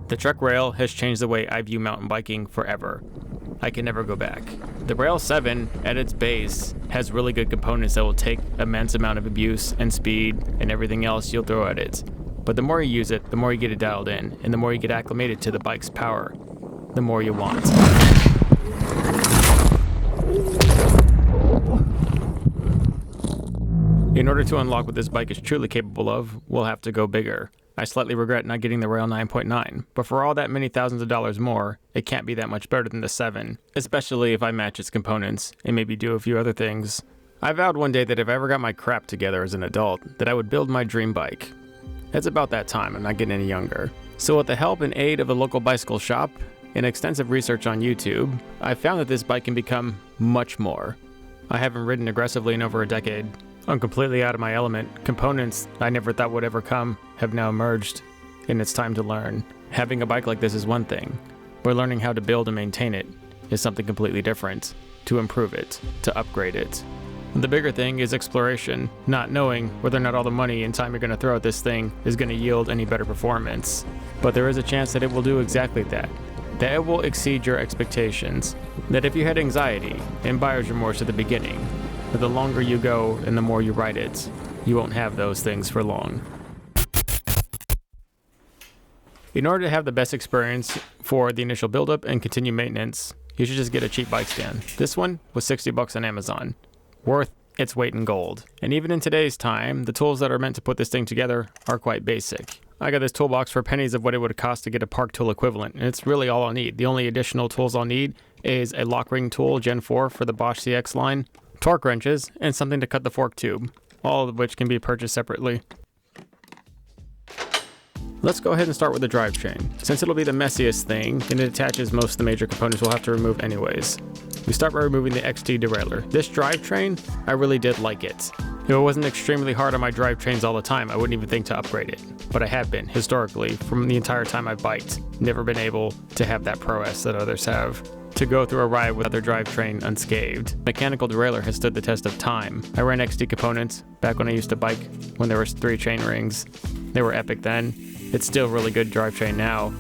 The truck rail has changed the way I view mountain biking forever. I can never go back. The Rail 7, at its base, has really good components that will take immense amount of abuse and speed and everything else you'll throw at it. But the more you use it, the more you get it dialed in, and the more you get acclimated to the bike's power, the more you want. In order to unlock what this bike is truly capable of, we'll have to go bigger. I slightly regret not getting the Rail 9.9, but for all that many thousands of dollars more, it can't be that much better than the 7, especially if I match its components and maybe do a few other things. I vowed one day that if I ever got my crap together as an adult, that I would build my dream bike. It's about that time, I'm not getting any younger. So with the help and aid of a local bicycle shop and extensive research on YouTube, I found that this bike can become much more. I haven't ridden aggressively in over a decade. I'm completely out of my element. Components I never thought would ever come have now emerged, and it's time to learn. Having a bike like this is one thing, but learning how to build and maintain it is something completely different. To improve it, to upgrade it. The bigger thing is exploration, not knowing whether or not all the money and time you're going to throw at this thing is going to yield any better performance. But there is a chance that it will do exactly that. That it will exceed your expectations. That if you had anxiety and buyer's remorse at the beginning, that the longer you go and the more you ride it, you won't have those things for long. In order to have the best experience for the initial buildup and continued maintenance, you should just get a cheap bike stand. This one was $60 on Amazon. Worth its weight in gold. And even in today's time, the tools that are meant to put this thing together are quite basic. I got this toolbox for pennies of what it would cost to get a park tool equivalent, and it's really all I'll need. The only additional tools I'll need is a lock ring tool Gen-4 for the Bosch CX line, torque wrenches, and something to cut the fork tube, all of which can be purchased separately. Let's go ahead and start with the drivetrain. Since it'll be the messiest thing, and it attaches most of the major components we'll have to remove anyways. We start by removing the XT derailleur. This drivetrain, I really did like it. If it wasn't extremely hard on my drivetrains all the time, I wouldn't even think to upgrade it. But I have been, historically, from the entire time I've biked. Never been able to have that prowess that others have. To go through a ride with their drivetrain unscathed. Mechanical derailleur has stood the test of time. I ran XT components back when I used to bike when there was 3 chain rings. They were epic then. It's still really good drivetrain now.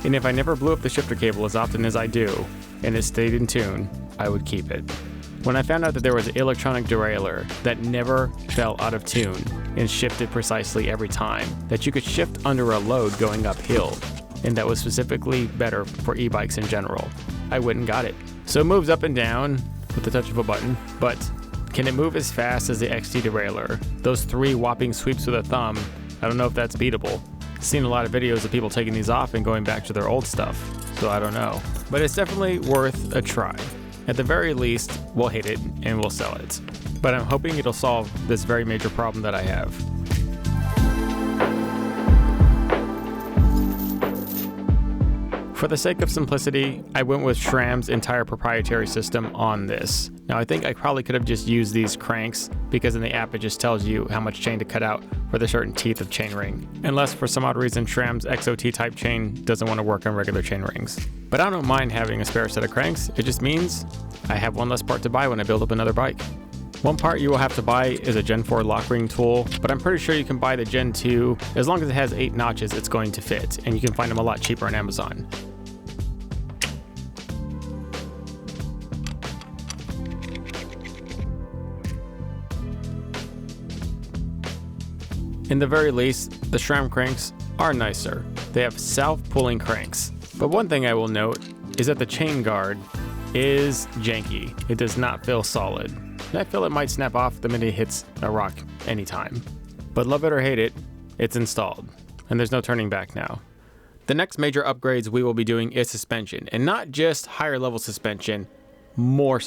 And if I never blew up the shifter cable as often as I do, and it stayed in tune, I would keep it. When I found out that there was an electronic derailleur that never fell out of tune and shifted precisely every time, that you could shift under a load going uphill, and that was specifically better for e-bikes in general, I went and got it. So it moves up and down with the touch of a button, but can it move as fast as the XT derailleur? Those 3 whopping sweeps with a thumb, I don't know if that's beatable. Seen a lot of videos of people taking these off and going back to their old stuff, so I don't know. But it's definitely worth a try. At the very least, we'll hit it and we'll sell it. But I'm hoping it'll solve this very major problem that I have. For the sake of simplicity, I went with SRAM's entire proprietary system on this. Now I think I probably could have just used these cranks because in the app it just tells you how much chain to cut out for the certain teeth of chainring. Unless for some odd reason SRAM's XOT type chain doesn't want to work on regular chain rings. But I don't mind having a spare set of cranks, it just means I have one less part to buy when I build up another bike. One part you will have to buy is a Gen-4 lock ring tool, but I'm pretty sure you can buy the Gen-2. As long as it has 8 notches, it's going to fit, and you can find them a lot cheaper on Amazon. In the very least, the SRAM cranks are nicer. They have self-pulling cranks. But one thing I will note is that the chain guard is janky. It does not feel solid. And I feel it might snap off the minute it hits a rock anytime. But love it or hate it, it's installed. And there's no turning back now. The next major upgrades we will be doing is suspension. And not just higher level suspension, more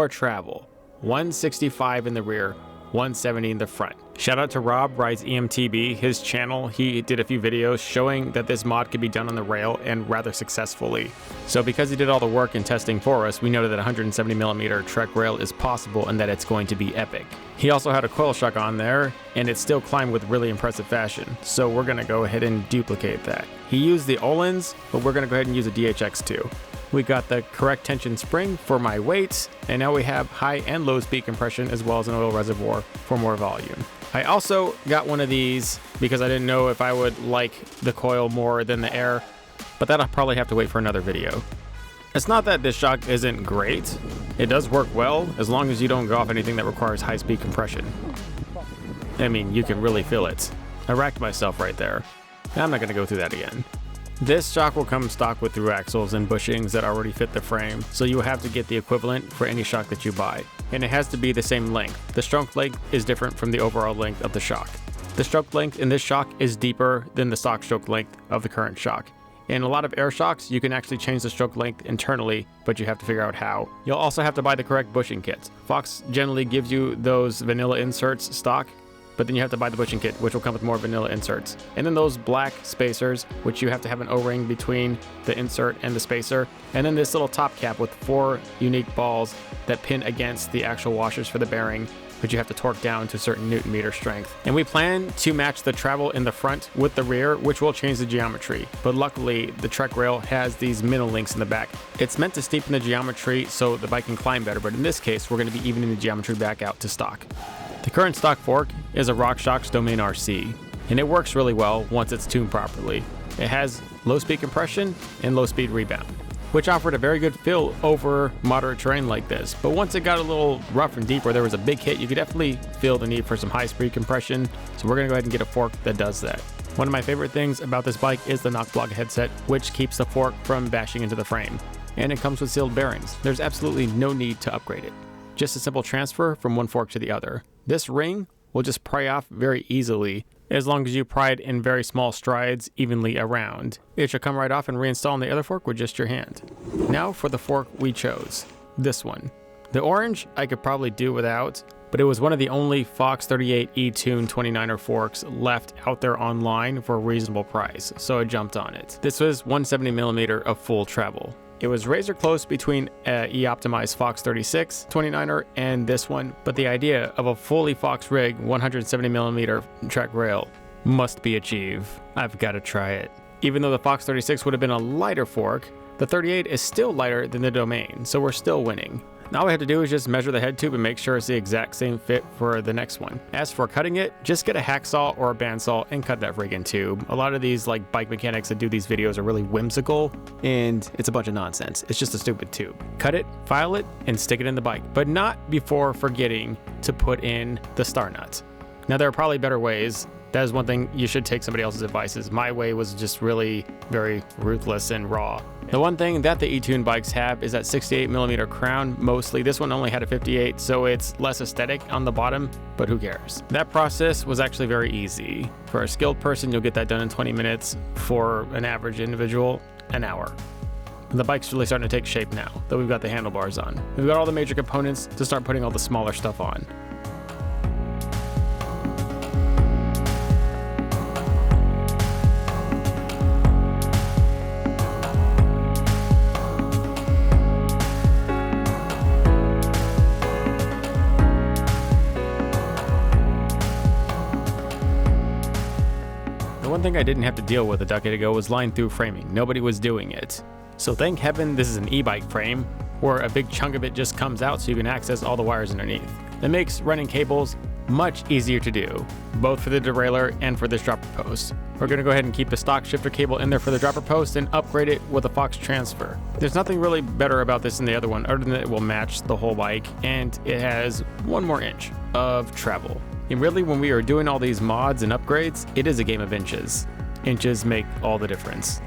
travel. 165 in the rear, 170 in the front. Shout out to Rob Rides e-mtb, his channel. He did a few videos showing that this mod could be done on the rail and rather successfully. So because he did all the work and testing for us, we know that 170mm Trek rail is possible and that it's going to be epic. He also had a coil shock on there and it still climbed with really impressive fashion. So we're gonna go ahead and duplicate that. He used the Olins, but we're gonna go ahead and use a DHX2. We got the correct tension spring for my weights, and now we have high and low speed compression as well as an oil reservoir for more volume. I also got one of these because I didn't know if I would like the coil more than the air, but that'll probably have to wait for another video. It's not that this shock isn't great. It does work well as long as you don't go off anything that requires high speed compression. I mean, you can really feel it. I racked myself right there. I'm not going to go through that again. This shock will come stock with through axles and bushings that already fit the frame, so you will have to get the equivalent for any shock that you buy. And it has to be the same length. The stroke length is different from the overall length of the shock. The stroke length in this shock is deeper than the stock stroke length of the current shock. In a lot of air shocks, you can actually change the stroke length internally, but you have to figure out how. You'll also have to buy the correct bushing kits. Fox generally gives you those vanilla inserts stock, but then you have to buy the bushing kit, which will come with more vanilla inserts. And then those black spacers, which you have to have an O-ring between the insert and the spacer. And then this little top cap with 4 unique balls that pin against the actual washers for the bearing, which you have to torque down to a certain Newton meter strength. And we plan to match the travel in the front with the rear, which will change the geometry. But luckily, the Trek rail has these minnow links in the back. It's meant to steepen the geometry so the bike can climb better, but in this case, we're going to be evening the geometry back out to stock. The current stock fork is a RockShox Domain RC, and it works really well once it's tuned properly. It has low speed compression and low speed rebound, which offered a very good feel over moderate terrain like this. But once it got a little rough and deep where there was a big hit, you could definitely feel the need for some high speed compression. So we're gonna go ahead and get a fork that does that. One of my favorite things about this bike is the knock block headset, which keeps the fork from bashing into the frame. And it comes with sealed bearings. There's absolutely no need to upgrade it. Just a simple transfer from one fork to the other. This ring will just pry off very easily as long as you pry it in very small strides evenly around. It should come right off and reinstall on the other fork with just your hand. Now for the fork we chose, this one. The orange I could probably do without, but it was one of the only Fox 38 E-Tune 29er forks left out there online for a reasonable price, so I jumped on it. This was 170mm of full travel. It was razor close between e-optimized Fox 36 29er and this one, but the idea of a fully Fox rig 170mm Trek rail must be achieved. I've got to try it. Even though the Fox 36 would have been a lighter fork, the 38 is still lighter than the Domain, so we're still winning. Now all we have to do is just measure the head tube and make sure it's the exact same fit for the next one. As for cutting it, just get a hacksaw or a bandsaw and cut that friggin' tube. A lot of these like bike mechanics that do these videos are really whimsical, and it's a bunch of nonsense. It's just a stupid tube. Cut it, file it, and stick it in the bike, but not before forgetting to put in the star nut. Now there are probably better ways. That is one thing you should take somebody else's advice. My way was just really very ruthless and raw. The one thing that the E-Tune bikes have is that 68mm crown mostly. This one only had a 58, so it's less aesthetic on the bottom, but who cares? That process was actually very easy. For a skilled person, you'll get that done in 20 minutes. For an average individual, an hour. The bike's really starting to take shape now, that we've got the handlebars on. We've got all the major components to start putting all the smaller stuff on. One thing I didn't have to deal with a decade ago was line through framing. Nobody was doing it. So thank heaven this is an e-bike frame where a big chunk of it just comes out so you can access all the wires underneath. That makes running cables much easier to do, both for the derailleur and for this dropper post. We're going to go ahead and keep the stock shifter cable in there for the dropper post and upgrade it with a Fox transfer. There's nothing really better about this than the other one other than it will match the whole bike and it has 1 more inch of travel. And really, when we are doing all these mods and upgrades, it is a game of inches. Inches make all the difference.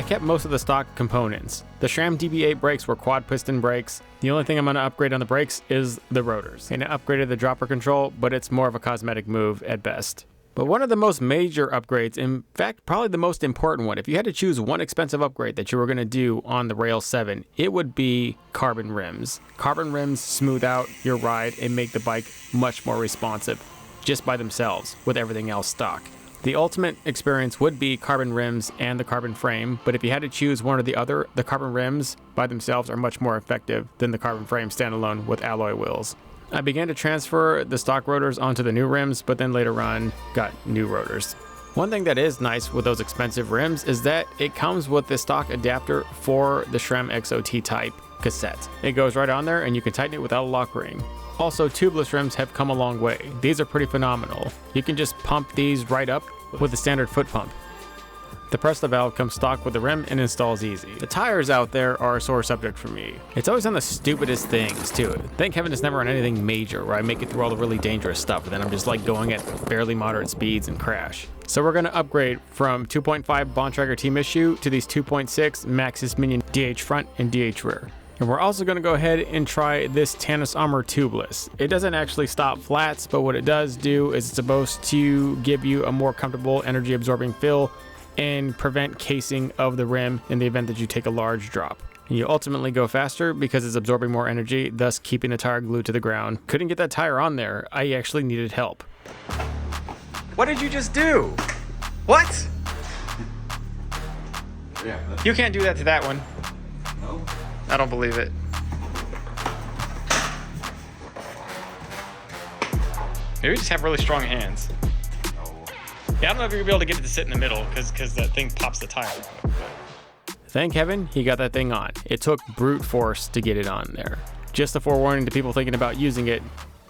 Kept most of the stock components. The SRAM DB8 brakes were quad piston brakes. The only thing I'm going to upgrade on the brakes is the rotors. And I upgraded the dropper control, but it's more of a cosmetic move at best. But one of the most major upgrades, in fact, probably the most important one, if you had to choose one expensive upgrade that you were going to do on the Rail 7, it would be carbon rims. Carbon rims smooth out your ride and make the bike much more responsive just by themselves with everything else stock. The ultimate experience would be carbon rims and the carbon frame, but if you had to choose one or the other, the carbon rims by themselves are much more effective than the carbon frame standalone with alloy wheels. I began to transfer the stock rotors onto the new rims, but then later on got new rotors. One thing that is nice with those expensive rims is that it comes with the stock adapter for the SRAM XOT type cassette. It goes right on there and you can tighten it without a lock ring. Also, tubeless rims have come a long way. These are pretty phenomenal. You can just pump these right up with the standard foot pump. The Presto valve comes stock with the rim and installs easy. The tires out there are a sore subject for me. It's always on the stupidest things too. Thank heaven it's never on anything major where I make it through all the really dangerous stuff and then I'm just like going at barely moderate speeds and crash. So we're gonna upgrade from 2.5 Bontrager team issue to these 2.6 Maxxis Minion DH front and DH rear. And we're also going to go ahead and try this Tannis Armor tubeless. It doesn't actually stop flats, but what it does do is it's supposed to give you a more comfortable energy absorbing feel and prevent casing of the rim in the event that you take a large drop. And you ultimately go faster because it's absorbing more energy, thus keeping the tire glued to the ground. Couldn't get that tire on there. I actually needed help. What did you just do? What? Yeah. You can't do that to that one. No. I don't believe it. Maybe we just have really strong hands. Oh. Yeah, I don't know if you're gonna be able to get it to sit in the middle because that thing pops the tire. Thank heaven he got that thing on. It took brute force to get it on there. Just a forewarning to people thinking about using it,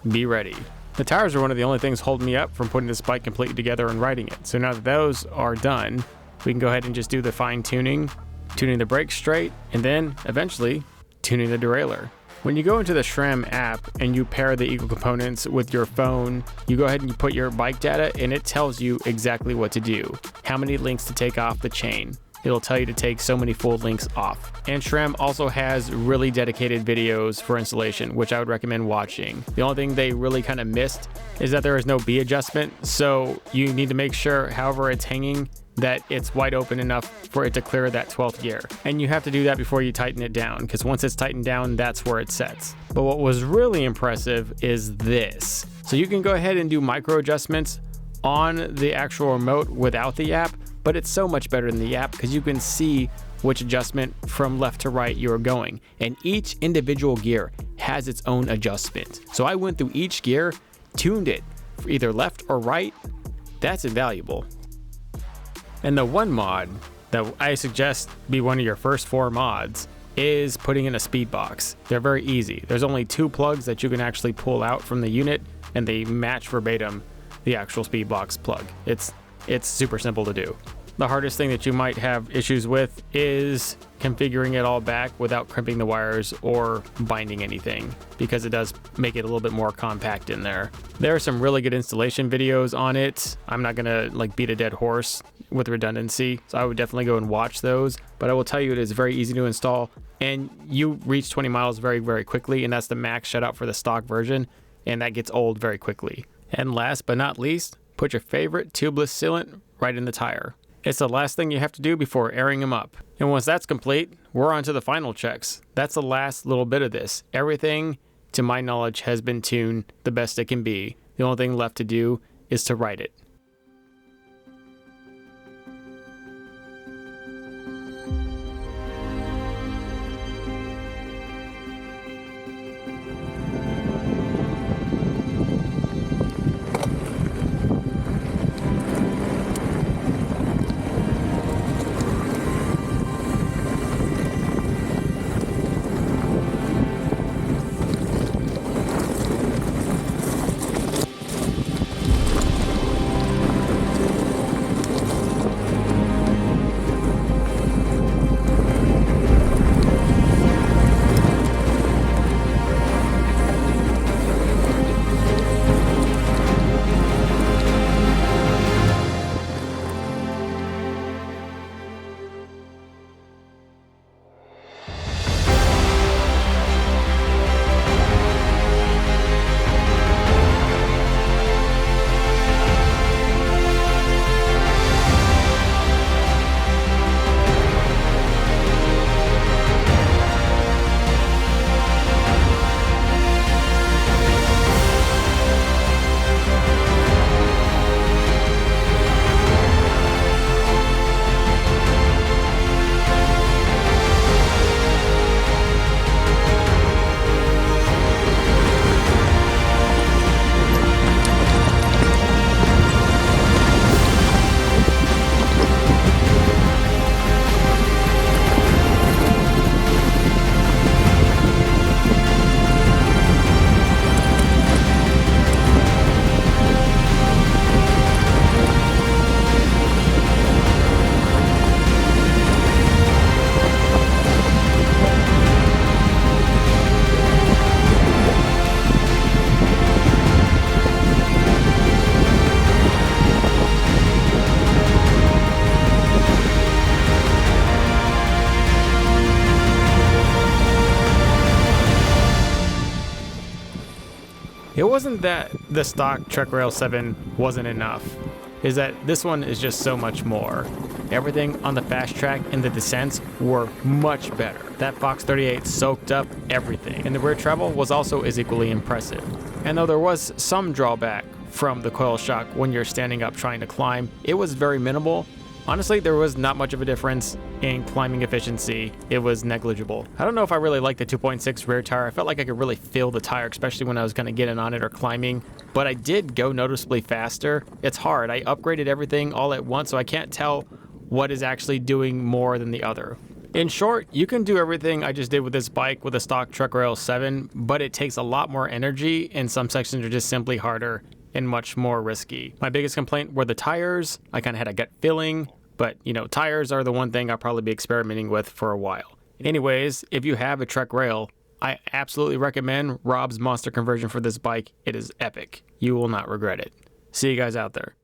be ready. The tires are one of the only things holding me up from putting this bike completely together and riding it. So now that those are done, we can go ahead and just do the fine tuning the brakes straight, and then eventually tuning the derailleur. When you go into the SRAM app and you pair the Eagle components with your phone, you go ahead and you put your bike data and it tells you exactly what to do. How many links to take off the chain. It'll tell you to take so many full links off. And SRAM also has really dedicated videos for installation, which I would recommend watching. The only thing they really kind of missed is that there is no B adjustment, so you need to make sure, however it's hanging, that it's wide open enough for it to clear that 12th gear. And you have to do that before you tighten it down, because once it's tightened down, that's where it sets. But what was really impressive is this. So you can go ahead and do micro adjustments on the actual remote without the app, but it's so much better than the app because you can see which adjustment from left to right you're going. And each individual gear has its own adjustment. So I went through each gear, tuned it for either left or right. That's invaluable. And the one mod that I suggest be one of your first 4 mods is putting in a Speedbox. They're very easy. There's only 2 plugs that you can actually pull out from the unit and they match verbatim the actual Speedbox plug. It's super simple to do. The hardest thing that you might have issues with is configuring it all back without crimping the wires or binding anything, because it does make it a little bit more compact in there. There are some really good installation videos on it. I'm not gonna like beat a dead horse with redundancy, so I would definitely go and watch those, but I will tell you it is very easy to install and you reach 20 miles very, very quickly, and that's the max shutout for the stock version, and that gets old very quickly. And last but not least, put your favorite tubeless sealant right in the tire. It's the last thing you have to do before airing them up. And once that's complete, we're on to the final checks. That's the last little bit of this. Everything, to my knowledge, has been tuned the best it can be. The only thing left to do is to ride it. wasn't that the stock Truck Rail 7 wasn't enough, is that this one is just so much more. Everything on the fast track and the descents were much better. That Fox 38 soaked up everything, and the rear travel was also as equally impressive. And though there was some drawback from the coil shock when you're standing up trying to climb, it was very minimal. Honestly, there was not much of a difference in climbing efficiency. It was negligible. I don't know if I really liked the 2.6 rear tire. I felt like I could really feel the tire, especially when I was kind of getting on it or climbing. But I did go noticeably faster. It's hard. I upgraded everything all at once, so I can't tell what is actually doing more than the other. In short, you can do everything I just did with this bike with a stock Truck Rail 7, but it takes a lot more energy, and some sections are just simply harder and much more risky. My biggest complaint were the tires. I kind of had a gut feeling, but you know, tires are the one thing I'll probably be experimenting with for a while. Anyways, if you have a Truck Rail, I absolutely recommend Rob's Monster conversion for this bike. It is epic. You will not regret it. See you guys out there.